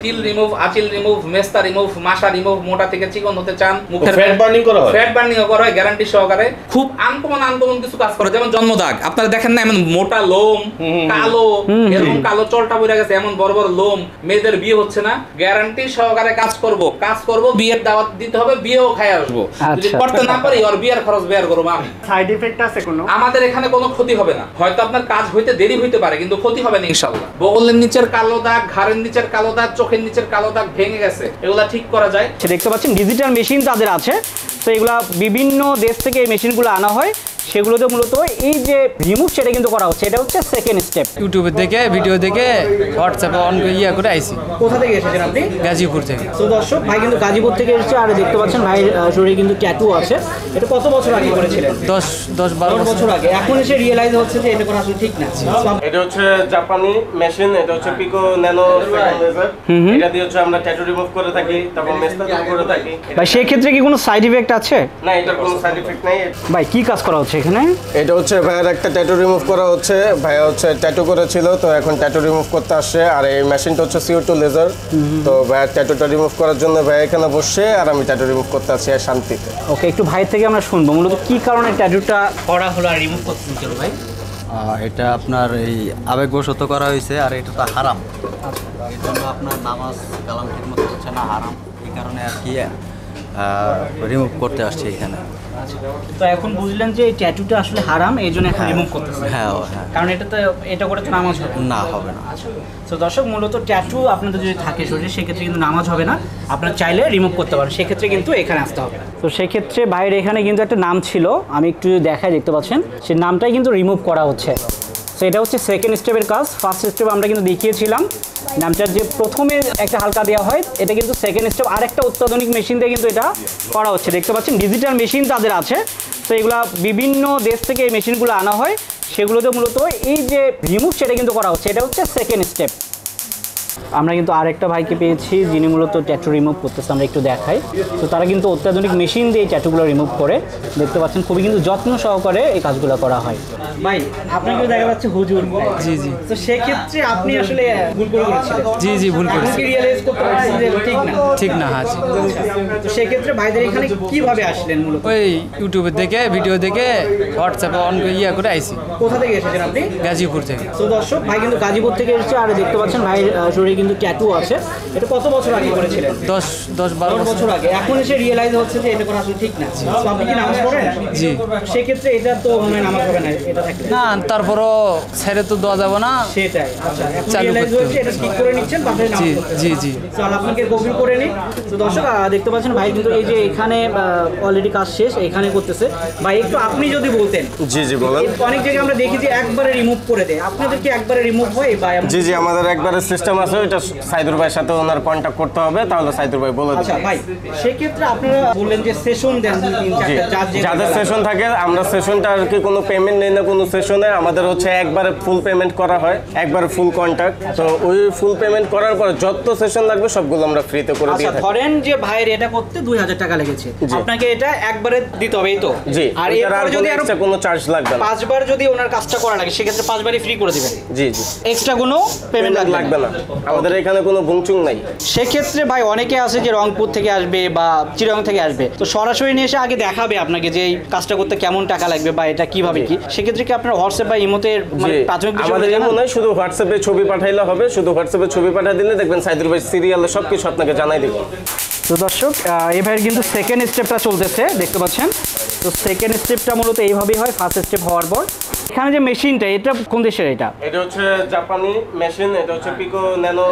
তিল remove, আচিল remove, মেস্তা remove, মাশা রিমুভ, মোটা থেকে চিকন হতে চান, মুখের ফ্যাট বার্নিং করা হয়, ফ্যাট বার্নিং করা হয় গ্যারান্টি সহকারে। খুব আনকমন কিছু কাজ করে, যেমন জন্মদাগ আপনারা দেখেন না, এমন মোটা লোম, কালো এরকম কালো চলটা পড়ে গেছে, এমন বড় বড় লোম, মেয়েদের বিয়ে হচ্ছে না, গ্যারান্টি সহকারে কাজ করব, বিয়ের দাওয়াত দিতে হবে, বিয়েও খাই আসবো। যদি করতে না পারি ওর বিয়ের খরচ বের করবো আমি। সাইড এফেক্ট আছে কোনো? আমাদের এখানে কোনো ক্ষতি হবে না, হয়তো আপনার কাজ হইতে দেরি হইতে পারে কিন্তু ক্ষতি হবে না ইনশাআল্লাহ। বগলের নিচের কালো দাগ, ঘাড়ের নিচের কালো দাগ, চোখের নিচের কালো দাগ ভেঙে গেছে, এগুলা ঠিক করা যায়। দেখতে পাচ্ছেন ডিজিটাল মেশিন তাদের আছে, তো এগুলা বিভিন্ন দেশ থেকে এই মেশিনগুলো আনা হয়, সেগুলোতে মূলত এই যে রিমুভ সেটা কিন্তু করা হচ্ছে। এটা হচ্ছে সেকেন্ড স্টেপ। ইউটিউবে দেখে ভিডিও দেখে হোয়াটসঅ্যাপে অন করে আইছি। কোথা থেকে এসেছেন আপনি? গাজীপুর থেকে। তো দর্শক, ভাই কিন্তু গাজীপুর থেকে এসেছে। আর দেখতে পাচ্ছেন ভাইয়ের শরীরে কিন্তু ট্যাটু আছে। এটা কত বছর আগে করেছিলেন? 10-12 বছর আগে। এখন এসে রিয়েলাইজ হচ্ছে যে এটা করা আসলে ঠিক না। এটা হচ্ছে জাপানি মেশিন, এটা হচ্ছে পিকো ন্যানো লেজার। এটা দিয়ে হচ্ছে আমরা ট্যাটু রিমুভ করে থাকি, তারপর মেস্তা করে থাকি। ভাই সেই ক্ষেত্রে কি কোনো সাইড ইফেক্ট আছে? না, এটার কোনো সাইড ইফেক্ট নাই। ভাই কি কাজ করা হচ্ছে এখানে? এটা হচ্ছে ভাইয়ের একটা ট্যাটু রিমুভ করা হচ্ছে। ভাইয়া হচ্ছে ট্যাটু করেছিল, তো এখন ট্যাটু রিমুভ করতে আসছে। আর এই মেশিনটা হচ্ছে CO2 লেজার। তো ভাইয়ের ট্যাটুটা রিমুভ করার জন্য ভাই এখানে বসে, আর আমি ট্যাটু রিমুভ করতে আসছি আর শান্তিতে। ওকে, একটু ভাইয়ের থেকে আমরা শুনবো মূলত কি কারণে ট্যাটুটা করা হলো আর রিমুভ করতে হলো ভাই। এটা আপনার এই আবেগবশত করা হয়েছে, আর এটা তো হারাম। এই জন্য আপনার নামাজ কালাম ঠিক মতো হচ্ছে না, হারাম। এই কারণে আর কি রিমুভ করতে আসছি এখানে। তো এখন বুঝলেন যে এই ট্যাটুটা আসলে হারাম, এই জন্য এখন রিমুভ করতেছে। হ্যাঁ হ্যাঁ, কারণ এটা করে তো নামাজ হবে না, হবে না। তো দর্শক, মূলত ট্যাটু আপনাদের যদি থাকে শরীরে, সেক্ষেত্রে কিন্তু নামাজ হবে না। আপনারা চাইলে রিমুভ করতে পারেন, সেক্ষেত্রে কিন্তু এখানে আসতে হবে। তো সেক্ষেত্রে বাইরে এখানে কিন্তু একটা নাম ছিল, আমি একটু দেখাই, দেখতে পাচ্ছেন সেই নামটাই কিন্তু রিমুভ করা হচ্ছে। তো এটা হচ্ছে সেকেন্ড স্টেপের কাজ। ফার্স্ট স্টেপ আমরা কিন্তু দেখিয়েছিলাম, নামটার যে প্রথমে একটা হালকা দেওয়া হয়, এটা কিন্তু সেকেন্ড স্টেপ। আরেকটা অত্যাধুনিক মেশিন দিয়ে কিন্তু এটা করা হচ্ছে। দেখতে পাচ্ছেন ডিজিটাল মেশিন তাদের আছে, তো এগুলা বিভিন্ন দেশ থেকে এই মেশিনগুলো আনা হয়, সেগুলোতে মূলত এই যে রিমুভ সেটা কিন্তু করা হচ্ছে। এটা হচ্ছে সেকেন্ড স্টেপ। আমরা কিন্তু আরেকটা ভাইকে পেয়েছি যিনি মূলত ট্যাটু রিমুভ করতেছে, আমরা একটু দেখাই। তো তারা কিন্তু অত্যাধুনিক মেশিন দিয়ে এই ট্যাটুগুলো রিমুভ করে, দেখতে পাচ্ছেন খুবই কিন্তু যত্ন সহকারে এই কাজগুলো করা হয়। ভাই আপনাকে দেখা যাচ্ছে হুজুর। জি জি। তো সেক্ষেত্রে আপনি আসলে ভুল করেছিলেন? জি জি, ভুল করেছি। রিয়েলাইজ করতে পারছেন যে ঠিক না? ঠিক না, হ্যাঁ জি। তো সেক্ষেত্রে ভাইদের এখানে কিভাবে আসলেন মূলত? ওই ইউটিউবে দেখে ভিডিও দেখে হোয়াটসঅ্যাপে অন করে আইছি। কোথা থেকে এসেছেন আপনি? গাজীপুর থেকে। তো দর্শক, ভাই কিন্তু গাজীপুর থেকে এসেছে। আর দেখতে পাচ্ছেন ভাইয়ের শরীরে কিন্তু ট্যাটু আছে। এটা কত বছর আগে করেছিলেন? 10-12 বছর আগে। এখন এসে রিয়েলাইজ হচ্ছে যে এটা করা আসলে ঠিক না। তো আপনি কি নামাজ পড়েন? জি। সেক্ষেত্রে এটা তো মনে নামাজ হবে না, এটা থাকলে না, তারপরও ছেড়ে তো দেওয়া যাবে না। সেটাই। আচ্ছা, এখন চালু রিয়েলাইজ করতে হচ্ছে, এটা ঠিক করে নিচ্ছেন, তারপরে নামাজ জি পড়তে জি হবে। জি। চল আপনাকে গভীর করে নিই। তো দর্শক, দেখতে পাচ্ছেন ভাই কিন্তু এই যে এখানে অলরেডি কাজ শেষ, এখানে করতেছে। ভাই একটু আপনি যদি বলতেন। জি জি, বলেন। অনেক জায়গায় আমরা দেখি যে একবারে রিমুভ করে দেয়, আপনাদের কি একবারে রিমুভ হয়? বা জি জি, আমাদের একবারে সিস্টেম আছে, ওইটা সাইদুর ভাইয়ের সাথে ওনার কন্ট্যাক্ট করতে হবে, তাহলে সাইদুর ভাই বলে আচ্ছা দেবে। ভাই, সেক্ষেত্রে আপনারা বললেন যে সেশন দেন, জি, যাদের সেশন থাকে, আমরা সেশনটা আর কি কোনো পেমেন্ট নেই না কোনো সেশনে। আমাদের হচ্ছে একবারে ফুল পেমেন্ট করা হয়, একবারে ফুল কন্ট্যাক্ট। তো ওই ফুল পেমেন্ট করার পরে যত সেশন লাগবে সবগুলো আমরা ফ্রিতে করে দিয়ে থাকি। ধরেন যে ভাইয়ের এটা করতে 2000 টাকা লেগেছে, আপনাকে এটা একবারে দিতে হবে, এই তো? জি, আর এরপর যদি আরো কোনো চার্জ লাগবে না। 5 বার যদি ওনার কাজটা করা লাগে, সেক্ষেত্রে 5 বারই ফ্রি করে দিবেন? জি জি, এক্সট্রা কোনো পেমেন্ট লাগবে না। আমাদের এখানে কোনো ভুংচুং নাই। সেক্ষেত্রে ভাই অনেকে আছে যে রংপুর থেকে আসবে বা চিটাগাং থেকে আসবে, তো সরাসরি নিয়ে এসে আগে দেখাবে আপনাকে যে এই কাজটা করতে কেমন টাকা লাগবে বা এটা কিভাবে কি। সেক্ষেত্রে কি আপনার হোয়াটসঅ্যাপ বা ইমোতে প্রাথমিক আমাদের এমন নয়, শুধু হোয়াটসঅ্যাপে ছবি পাঠাইলে হবে। শুধু হোয়াটসঅ্যাপে ছবি পাঠিয়ে দিলে দেখবেন সাইদুর ভাই সিরিয়ালে সবকিছু আপনাকে জানাই দিব। তো দর্শক, এই ভাইয়ের কিন্তু সেকেন্ড স্টেপটা চলতেছে, দেখতে পাচ্ছেন। তো সেকেন্ড স্টেপটা মূলত এইভাবেই হয়, ফার্স্ট স্টেপ হওয়ার পর। এখানে যে মেশিনটা, এটা কোন দেশের? এটা হচ্ছে জাপানি মেশিন, এটা হচ্ছে পিকো ন্যানো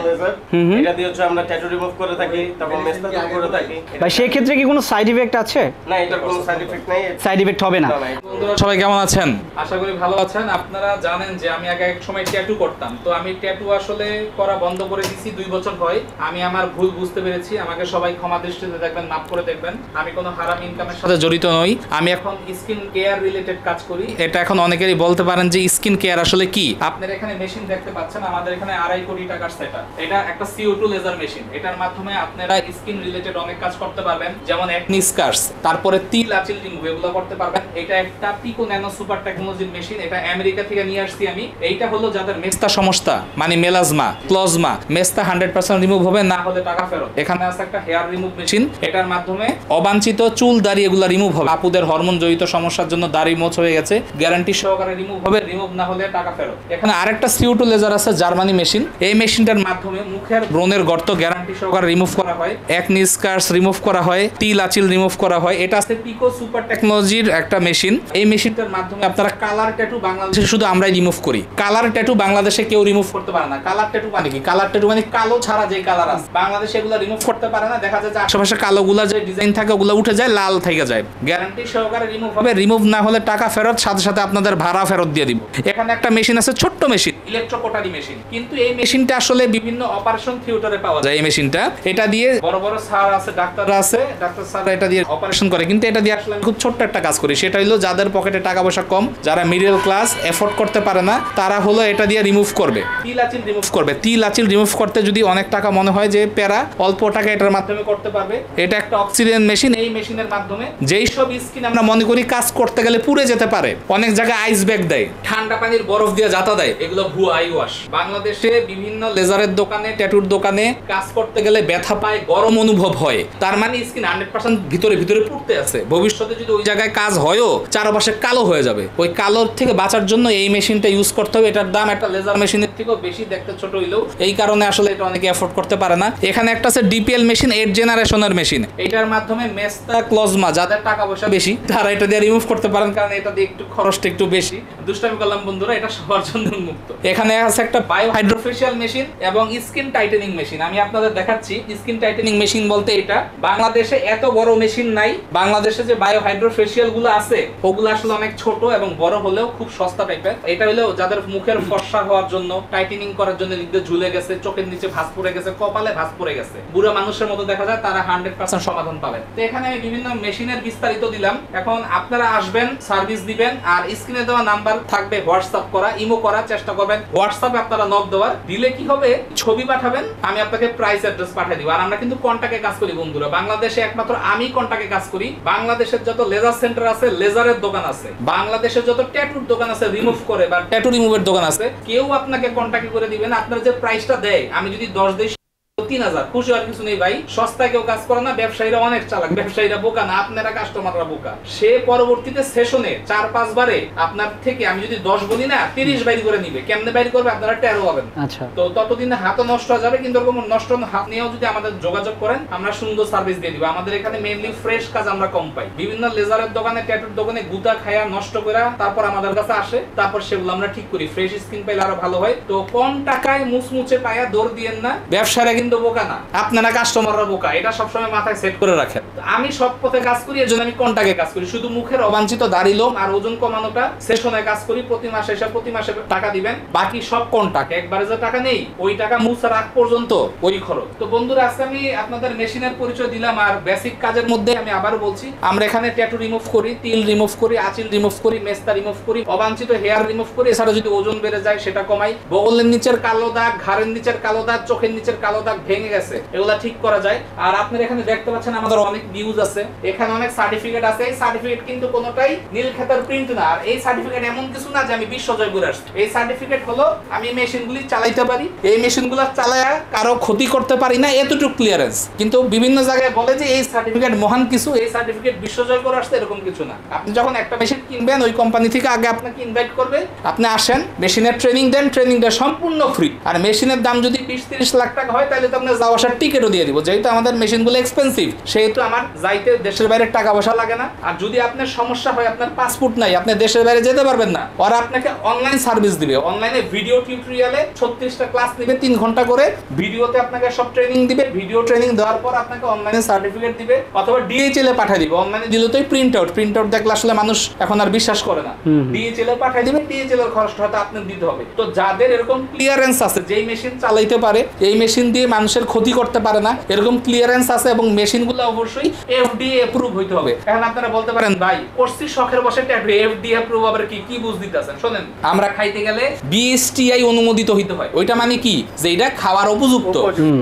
লেজার। এটা দিয়ে হচ্ছে আমরা ট্যাটু রিমুভ করে থাকি, তারপর মেস্তা করে থাকি। ভাই সেই ক্ষেত্রে কি কোনো সাইড ইফেক্ট আছে? না, এটার কোনো সাইড ইফেক্ট নাই। সাইড ইফেক্ট হবে না। বন্ধুরা সবাই কেমন আছেন? আশা করি ভালো আছেন। আপনারা জানেন যে আমি আগে এক সময় ট্যাটু করতাম, তো আমি ট্যাটু আসলে করা বন্ধ করে দিয়েছি 2 বছর হয়। আমি আমার ভুল বুঝতে পেরেছি, আমাকে সবাই ক্ষমা দৃষ্টিতে দেখবেন, মাফ করে দেখবেন। আমি কোনো হারাম ইনকামের সাথে জড়িত নই। আমি এখন স্কিন কেয়ার রিলেটেড কাজ করি। এটা এখন অনেকেরই বলতে পারেন যে স্কিন কেয়ার আসলে কি। আপনারা এখানে মেশিন দেখতে পাচ্ছেন, আমাদের এখানে 2.5 কোটি টাকার সেটআপ। এটা একটা CO2 লেজার মেশিন। এটার মাধ্যমে আপনারা স্কিন রিলেটেড অনেক কাজ করতে পারবেন, যেমন অ্যাকনি স্কার্স, তারপরে তিল আঁচিল রিমুভ, এগুলো করতে পারবেন। এটা একটা পিকো ন্যানো সুপার টেকনোলজির মেশিন। এটা আমেরিকা থেকে নিয়ে আসছি আমি। এইটা হলো যাদের মেস্তা সমস্যা, মানে মেলাজমা, ক্লোজমা, মেস্তা 100% রিমুভ হবে, না হলে টাকা ফেরত। এখানে আছে একটা হেয়ার রিমুভ মেশিন। এটার মাধ্যমে অবাঞ্ছিত চুল দাড়ি এগুলো রিমুভ হবে। আপুদের হরমোন জড়িত সমস্যার জন্য দাড়ি মোচ হয়ে গেছে, গ্যারান্টি সহকারে রিমুভ হবে, রিমুভ না হলে টাকা ফেরত। এখানে আরেকটা CO2 লেজার আছে, জার্মানি মেশিন। এই মেশিনটার মাধ্যমে মুখের ব্রণের গর্ত গ্যারান্টি সহকারে রিমুভ করা হয়, অ্যাকনি স্কার্স রিমুভ করা হয়, তিল আঁচিল রিমুভ করা হয়। এটা আছে পিকো সুপার টেকনোলজির একটা মেশিন। এই মেশিনটার মাধ্যমে আপনারা কালার ট্যাটু বাংলাদেশে শুধু আমরাই রিমুভ করি। কালার ট্যাটু বাংলাদেশে কেউ রিমুভ করতে পারে না। কালার ট্যাটু মানে কি? কালার ট্যাটু মানে কালো ছাড়া যে কালার আছে, বাংলাদেশে এগুলো রিমুভ করতে পারে না। দেখা যায় যে আশেপাশে কালোগুলা যে ডিজাইন থাকে ওগুলো উঠে যায়, লাল থেকে যায়। গ্যারান্টি সহকারে রিমুভ হবে, রিমুভ না হলে টাকা ফেরত, সাথে সাথে আপনাদের ভাড়া ফেরত দিয়ে দিব। এখানে একটা মেশিন আছে, ছোট্ট মেশিন, ইলেকট্রোকোটারি মেশিন। কিন্তু এই মেশিনটা আসলে বিভিন্ন অপারেশন থিয়েটারে পাওয়া যায়। এই মেশিনটা, এটা দিয়ে বড় বড় স্যার আছে, ডাক্তাররা আছে, ডাক্তার স্যার এটা দিয়ে অপারেশন করে। কিন্তু এটা দিয়ে আসলে খুব ছোট্ট একটা কাজ করি, সেটা হলো যাদের পকেটে টাকা পয়সা কম, যারা মিডল ক্লাস, এফোর্ড করতে পারে না, তারা হলো এটা দিয়ে রিমুভ করবে, তিল আঁচিল রিমুভ করবে। তিল আঁচিল রিমুভ করতে যদি অনেক টাকা মনে হয় যে প্যারা, অল্প টাকা এটার মাধ্যমে করতে পারবে। এটা একটা অক্সিজেন মেশিন। এই মেশিনের মাধ্যমে যেই সব স্কিন আমরা মনে করি কাজ করতে গেলে পুড়ে যেতে পারে, অনেক জায়গায় আইস ব্যাগ দেয়, ঠান্ডা পানির বরফ দিয়ে জাতা দেয়, এগুলো ভুয়া আই ওয়াশ। বাংলাদেশে বিভিন্ন লেজারের দোকানে, ট্যাটুর দোকানে কাজ করতে গেলে ব্যথা পায়, গরম অনুভব হয়, তার মানে স্কিন 100% ভিতরে ভিতরে পুড়তে আছে। ভবিষ্যতে যদি ওই জায়গায় কাজ হয়ও চারপাশে কালো হয়ে যাবে। ওই কালোর থেকে বাঁচার জন্য এই মেশিনটা ইউজ করতে হবে। এটার দাম একটা লেজার মেশিনের থেকেও বেশি, দেখতে ছোট হইলেও। এই কারণে আসলে এটা অনেকে এফোর্ড করতে পারে না। এখানে একটা আছে DPL মেশিন, 8 জেনারেশনের মেশিন। এটার মাধ্যমে মেস্তা, ক্লোজমা, যাদের টাকা পয়সা বেশি তারা এটা দিয়ে রিমুভ করতে পারেন, কারণ এটা দিয়ে একটু খরচটা একটু বেশি। দুষ্টামি করলাম বন্ধুরা, এটা সবার জন্য উন্মুক্ত। এখানে আছে একটা বায়ো হাইড্রোফেশিয়াল মেশিন এবং স্কিন টাইটেনিং মেশিন। আমি আপনাদের দেখাচ্ছি স্কিন টাইটেনিং মেশিন বলতে এটা। বাংলাদেশে এত বড় মেশিন নাই। বাংলাদেশে যে বায়ো হাইড্রোফেশিয়াল গুলো আছে ওগুলো আসলে অনেক ছোট এবং বড় হলেও খুব সস্তা টাইপের। এটা হলো যাদের মুখের ফর্সা হওয়ার জন্য, টাইটেনিং করার জন্য লিখতে ঝুলে গেছে, চোখের নিচে ভাঁজ পড়ে গেছে, কপালে ভাঁজ পড়ে গেছে, বুড়া মানুষের মতো দেখা যায়, তারা 100% সমাধান পাবেন। তো এখানে আমি বিভিন্ন মেশিনের বিস্তারিত দিলাম। এখন আপনারা আসবেন, সার্ভিস দিবেন, আর স্ক্রিনে দেওয়া নাম্বার থাকবে হোয়াটসঅ্যাপ করা, ইমো করার চেষ্টা করবেন। হোয়াটসঅ্যাপে আপনারা নক দেওয়ার দিলে কি হবে, ছবি পাঠাবেন, আমি আপনাকে প্রাইস অ্যাড্রেস পাঠিয়ে দিব। আর আমরা কিন্তু কন্টাক্টে কাজ করি বন্ধুরা। বাংলাদেশে একমাত্র আমি কন্টাক্টে কাজ করি। বাংলাদেশের যত লেজার সেন্টার আছে, লেজারের দোকান আছে, বাংলাদেশের যত ট্যাটুর দোকান আছে, রিমুভ করে বা ট্যাটু রিমুভের দোকান আছে, কেউ আপনাকে কন্টাক্ট করে দিবেন। আপনার যে প্রাইসটা দেয়, আমি যদি 10 দিই 3000, খুশি আর কিছু নেই ভাই। সস্তায় কেউ কাজ করে না। ব্যবসায়ীরা অনেক চালাক, ব্যবসায়ীরা বোকা না, আপনারা কাস্টমাররা বোকা। সে পরবর্তীতে সেশনে 4-5 বারে আপনার থেকে, আমি যদি 10 বলি না, 30 বাইর করে নিবে। কেমনে বাইর করবে, আপনারা টেরও পাবেন। আচ্ছা, তো ততদিনে হাতও নষ্ট হয়ে যাবে। কিন্তু এরকম নষ্ট হাত নিয়েও যদি আমাদের যোগাযোগ করেন, আমরা সুন্দর সার্ভিস দিয়ে দিব। আমাদের এখানে মেইনলি ফ্রেশ কাজ আমরা কম পাই। বিভিন্ন লেজারের দোকানে, ট্যাটুর দোকানে গুতা খায়া নষ্ট করে তারপর আমাদের কাছে আসে, তারপর সেগুলো আমরা ঠিক করি। ফ্রেশ স্কিন পাইলে আরো ভালো হয়। তো কম টাকায় মুচমুচে পায়া দৌড় দিয়েন না। ব্যবসায়ীরা কিন্তু বোকা না, আপনারা কাস্টমাররা বোকা। এটা সবসময় মাথায় সেট করে রাখেন। আমি সব পথে কাজ করি, এর জন্য আমি কন্টাক্টে কাজ করি। শুধু মুখের অবাঞ্ছিত দাড়ি, লোম আর ওজন কমানোটা সেশনে কাজ করি। প্রতি মাসে এসে প্রতি মাসে টাকা দিবেন। বাকি সব কন্টাক্ট, একবারে যে টাকা নেই, ওই টাকা মুছার আগ পর্যন্ত ওই খরচ। তো বন্ধুরা, আজকে আমি আপনাদের মেশিনের পরিচয় দিলাম। আর বেসিক কাজের মধ্যে আমি আবারও বলছি, আমরা এখানে ট্যাটু রিমুভ করি, তিল রিমুভ করি, আঁচিল রিমুভ করি, মেস্তা রিমুভ করি, অবাঞ্ছিত হেয়ার রিমুভ করি। এছাড়া যদি ওজন বেড়ে যায় সেটা কমাই। বগলের নিচের কালো দাগ, ঘাড়ের নিচের কালো দাগ, চোখের নিচের কালো দাগ ভেঙে গেছে, এগুলা ঠিক করা যায়। আর আপনারা এখানে দেখতে পাচ্ছেন আমাদের অনেক ভিউজ আছে, এখানে অনেক সার্টিফিকেট আছে। এই সার্টিফিকেট কিন্তু কোনোটাই নীল খাতার প্রিন্ট না। আর এই সার্টিফিকেট এমন কিছু না যে আমি বিশ্বজয় করে আসছি। এই সার্টিফিকেট হলো আমি মেশিনগুলি চালাইতে পারি, এই মেশিনগুলো চালায়া কারো ক্ষতি করতে পারি না, এতটুকু ক্লিয়ারেন্স। কিন্তু বিভিন্ন জায়গায় বলে যে এই সার্টিফিকেট মহান কিছু, এই সার্টিফিকেট বিশ্বজয় করে আসছে, এরকম কিছু না। আপনি যখন একটা মেশিন কিনবেন, ওই কোম্পানি থেকে আগে আপনাকে ইনভাইট করবে, আপনি আসেন, মেশিনের ট্রেনিং দেন, ট্রেনিংটা সম্পূর্ণ ফ্রি। আর মেশিনের দাম যদি 20-30 লাখ টাকা হয়, তাহলে তো আপনার যাওয়া আসার টিকিটও দিয়ে দিব। যেহেতু আমাদের মেশিনগুলো এক্সপেন্সিভ, সেহেতু আমার যাইতে দেশের বাইরে টাকা পয়সা লাগে না। আর যদি আপনার সমস্যা হয়, আপনার পাসপোর্ট নাই, আপনি দেশের বাইরে যেতে পারবেন না, ওরা আপনাকে অনলাইন সার্ভিস দিবে। অনলাইনে ভিডিও টিউটোরিয়ালে 36টা ক্লাস নেবে, 3 ঘন্টা করে। ভিডিওতে আপনাকে সব ট্রেনিং দিবে। ভিডিও ট্রেনিং দেওয়ার পর আপনাকে অনলাইনে সার্টিফিকেট দিবে, অথবা DHL এ পাঠিয়ে দিবে। অনলাইনে দিলে তো প্রিন্ট আউট দেখলে আসলে মানুষ এখন আর বিশ্বাস করে না। DHL এ পাঠিয়ে দিবে, DHL এর খরচটা হয়তো আপনার দিতে হবে। তো যাদের এরকম ক্লিয়ারেন্স আছে, যেই মেশিন চালাইতে পারে, এই মেশিন দিয়ে মানুষের ক্ষতি করতে পারে না, এরকম ক্লিয়ারেন্স আছে, এবং মেশিনগুলো অবশ্যই অবশ্যই এফডিএ অ্যাপ্রুভ হইতে হবে। এখন আপনারা বলতে পারেন ভাই করছি শখের বসে ট্যাটু, এফডিএ অ্যাপ্রুভ আবার কি বুঝ দিতেছেন? শোনেন, আমরা খাইতে গেলে বিএসটিআই অনুমোদিত হইতে হয়। ওইটা মানে কি, যে এটা খাওয়ার উপযুক্ত।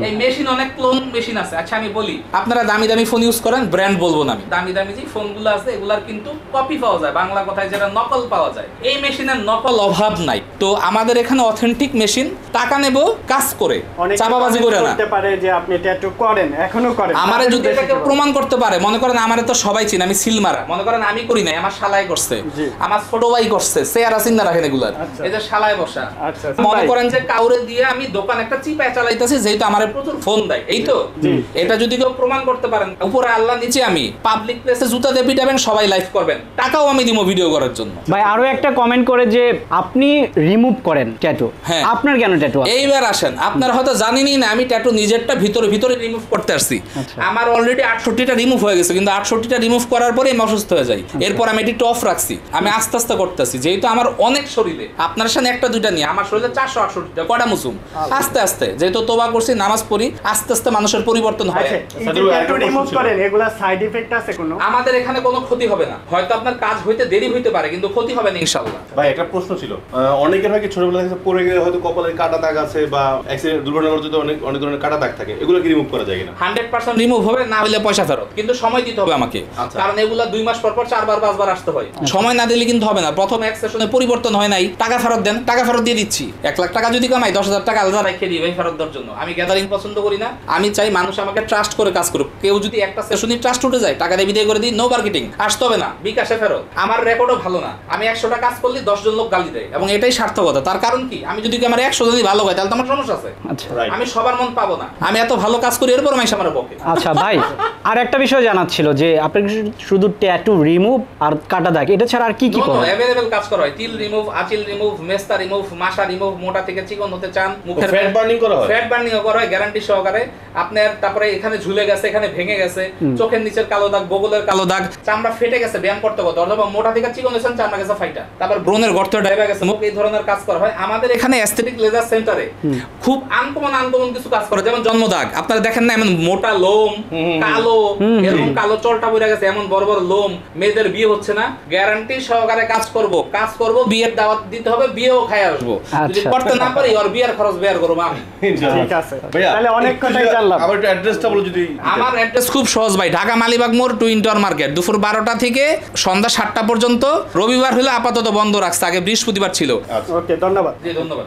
এই মেশিন অনেক ক্লোন মেশিন আছে। আচ্ছা আমি বলি, আপনারা দামি দামি ফোন ইউজ করেন, ব্র্যান্ড বলবো না আমি, দামি দামি যে ফোনগুলো আছে এগুলার কিন্তু কপি পাওয়া যায়, বাংলা কথায় যেটা নকল পাওয়া যায়। এই মেশিনের নকল অভাব নাই। তো আমাদের এখানে অথেন্টিক মেশিন, টাকা নেব কাজ করে, চাপাবাজি করে না। পারে যে আপনি ট্যাটু করেন, এখনো করেন, আমারে যদি এটাকে প্রমাণ করতে পারে, মনে করেন আমারে তো সবাই চিনে, আমি সিলমারা, মনে করেন আমি করি নাই, আমার শালাই করছে, আমার ছোট ভাই করছে, চেয়ারা চিন্তা রাখেন এগুলার, এই যে শালায় বসা। মনে করেন যে কাউরে দিয়ে আমি দোকান একটা চিপায় চালাইতেছি, যেহেতু আমার প্রচুর ফোন দেয়, এই তো এটা যদি কেউ প্রমাণ করতে পারেন, উপরে আল্লাহ নিচে আমি, পাবলিক প্লেসে জুতা দিয়ে পিটাবেন, সবাই লাইভ করবেন, টাকাও আমি দিব ভিডিও করার জন্য। ভাই আরো একটা কমেন্ট করে যে আপনি রিমুভ করেন ট্যাটু, হ্যাঁ আপনার কেন ট্যাটু? এইবার আসেন, আপনারা হয়তো জানেনই না আমি ট্যাটু নিজেরটা ভিতরে রিমুভ করতে আসছি। আমার অলরেডি 68টা রিমুভ হয়ে গেছে, কিন্তু 68টা রিমুভ করার পরে আমি অসুস্থ হয়ে যাই। এরপর আমি এটি টফ রাখছি, আমি আস্তে আস্তে করতেছি, যেহেতু আমার অনেক শরীরে, আপনার সাথে একটা দুইটা নিয়ে আমার শরীরে 468টা কটা মুসুম, আস্তে আস্তে যেহেতু তোবা করছি, নামাজ পড়ি, আস্তে আস্তে মানুষের পরিবর্তন হয়। ট্যাটু রিমুভ করেন, এগুলা সাইড ইফেক্ট আছে কোনো? আমাদের এখানে কোনো ক্ষতি হবে না, হয়তো আপনার কাজ হইতে দেরি হইতে পারে, কিন্তু ক্ষতি হবে না ইনশাআল্লাহ। ভাই একটা প্রশ্ন ছিল, অনেকের হয় কি ছোটবেলা থেকে পড়ে গেলে হয়তো কপালের কাটা দাগ আছে বা অ্যাক্সিডেন্ট দুর্ঘটনাগ্রস্ত অনেক ধরনের কাটা দাগ থাকে, এগুলো কি রিমুভ করা যায় কিনা? 100% রিমুভ হবে, না হলে পয়সা ফেরত, কিন্তু সময় দিতে হবে আমাকে। কারণ এগুলা 2 মাস পর 4বার 5বার আসতে হয়, সময় না দিলে কিন্তু হবে না। প্রথম এক সেশনে পরিবর্তন হয় নাই, টাকা ফেরত দেন, টাকা ফেরত দিয়ে দিচ্ছি। 1 লাখ টাকা যদি কামাই, 10,000 টাকা আলাদা রেখে দিই ভাই ফেরত দেওয়ার জন্য। আমি গ্যাদারিং পছন্দ করি না, আমি চাই মানুষ আমাকে ট্রাস্ট করে কাজ করুক। কেউ যদি একটা সেশনই ট্রাস্ট উঠে যায়, টাকা দিয়ে বিদায় করে দিই, নো মার্কেটিং, আসতে হবে না, বিকাশে ফেরত। আমার রেকর্ডও ভালো না, আমি 100টা কাজ করলে 10 জন লোক গালি দেয়, এবং এটাই সার্থকতা। তার কারণ কি, আমি যদি আমার 100 জনই ভালো হয়, তাহলে তো আমার সমস্যা আছে। আমি সবার মন পাবো না, আমি এত ভালো কাজ করি, এরপর আমি আমার বকে। আচ্ছা ভাই, আর একটা বিষয় জানার ছিল যে আপনি শুধু ট্যাটু রিমুভ আর কাটা দাগ, এটা ছাড়া আর কি কি করেন? अवेलेबल কাজ করা হয়, তিল রিমুভ, আঁচিল রিমুভ, মেস্তা রিমুভ, মাশা রিমুভ, মোটা থেকে চিকন হতে চান, মুখের ফ্যাট বার্নিং করা হয়, ফ্যাট বার্নিং করা হয় গ্যারান্টি সহকারে। আপনার তারপরে এখানে ঝুলে গেছে, এখানে ভেঙে গেছে, চোখের নিচের কালো দাগ, বগলের কালো দাগ, চামড়া ফেটে গেছে ব্যায়াম করতে করতে, অথবা মোটা থেকে চিকন হয়েছেন, চামড়া গেছে ফাইটা, তারপর ব্রণের গর্ত ডেবে গেছে মুখ, এই ধরনের কাজ করা হয়। আমাদের এখানে অ্যাস্থেটিক লেজার সেন্টারে খুব আনকমন কিছু কাজ করে, যেমন জন্মদাগ, আপনারা দেখেন না এমন মোটা লোম, কালো, এরকম কালো চলটা পড়ে গেছে, এমন বড় বড় লোম, মেয়েদের বিয়ে হচ্ছে না, গ্যারান্টি সহকারে কাজ করব, বিয়ের দাওয়াত দিতে হবে, বিয়েও খাই আসবো। যদি করতে না পারি, ওর বিয়ের খরচ বের করবো আমি। ঠিক আছে তাহলে অনেক কথাই জানলাম। আবার একটু অ্যাড্রেসটা বলো যদি। আমার অ্যাড্রেস খুব সহজ ভাই, ঢাকা মালিবাগ মোড়, টুইন টাওয়ার মার্কেট, দুপুর 12টা থেকে সন্ধ্যা 7টা পর্যন্ত। রবিবার হলে আপাতত বন্ধ রাখছে, আগে বৃহস্পতিবার ছিল। ওকে, ধন্যবাদ। জি ধন্যবাদ।